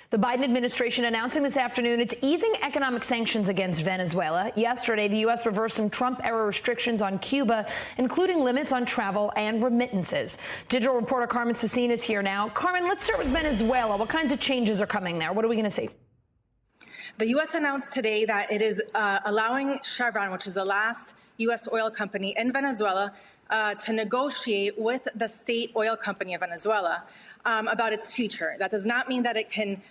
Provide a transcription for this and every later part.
The Biden administration announcing this afternoon it's easing economic sanctions against Venezuela. Yesterday, the U.S. reversed some Trump-era restrictions on Cuba, including limits on travel and remittances. Digital reporter Carmen Sesin is here now. Carmen, let's start with Venezuela. What kinds of changes are coming there? What are we going to see? The U.S. announced today that it is allowing Chevron, which is the last U.S. oil company in Venezuela, to negotiate with the state oil company of Venezuela about its future. That does not mean that it can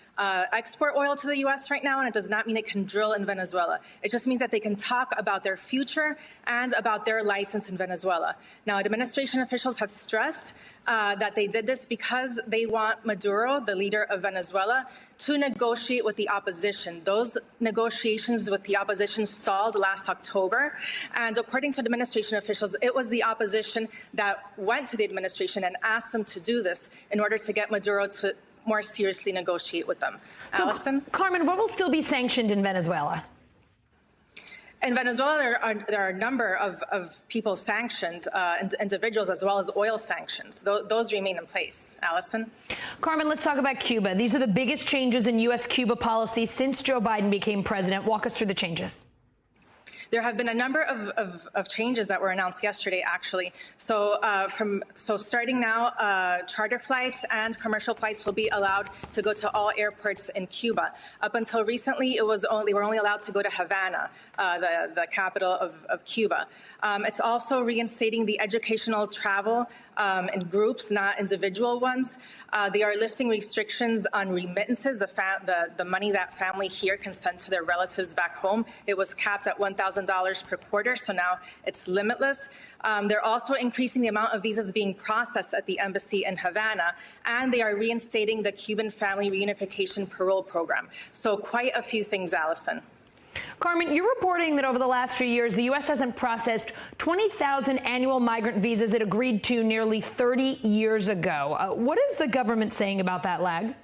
export oil to the U.S. right now, and it does not mean it can drill in Venezuela. It just means that they can talk about their future and about their license in Venezuela. Now, administration officials have stressed that they did this because they want Maduro, the leader of Venezuela, to negotiate with the opposition. Those negotiations with the opposition stalled last October, and according to administration officials, it was the opposition that went to the administration and asked them to do this in order to get Maduro to more seriously negotiate with them. So, Allison? Carmen, what will still be sanctioned in Venezuela? In Venezuela, there are a number of people sanctioned, individuals as well as oil sanctions. Those remain in place. Allison? Carmen, let's talk about Cuba. These are the biggest changes in U.S.-Cuba policy since Joe Biden became president. Walk us through the changes. There have been a number of changes that were announced yesterday, actually. So starting now, charter flights and commercial flights will be allowed to go to all airports in Cuba. Up until recently, they were only allowed to go to Havana, the capital of Cuba. It's also reinstating the educational travel in groups, not individual ones. They are lifting restrictions on remittances, the money that family here can send to their relatives back home. It was capped at $1,000 per quarter, so now it's limitless. They're also increasing the amount of visas being processed at the embassy in Havana, and they are reinstating the Cuban Family Reunification Parole Program. So quite a few things, Allison. Carmen, you're reporting that over the last few years, the U.S. hasn't processed 20,000 annual migrant visas it agreed to nearly 30 years ago. What is the government saying about that lag?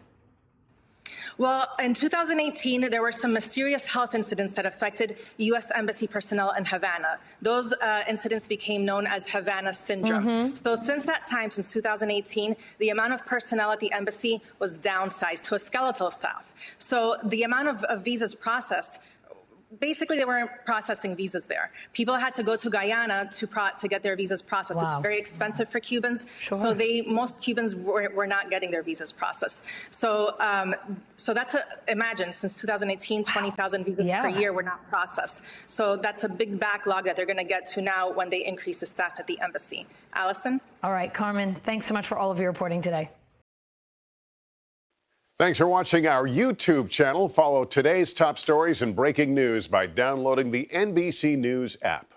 Well, in 2018, there were some mysterious health incidents that affected U.S. Embassy personnel in Havana. Those incidents became known as Havana syndrome. So since that time, since 2018, the amount of personnel at the embassy was downsized to a skeletal staff. So the amount of visas processed, basically, they weren't processing visas there. People had to go to Guyana to get their visas processed. Wow. It's very expensive for Cubans, sure. So most Cubans were not getting their visas processed. So that's imagine since 2018, 20,000 visas per year were not processed. So that's a big backlog that they're going to get to now when they increase the staff at the embassy. Allison? All right, Carmen, thanks so much for all of your reporting today. Thanks for watching our YouTube channel. Follow today's top stories and breaking news by downloading the NBC News app.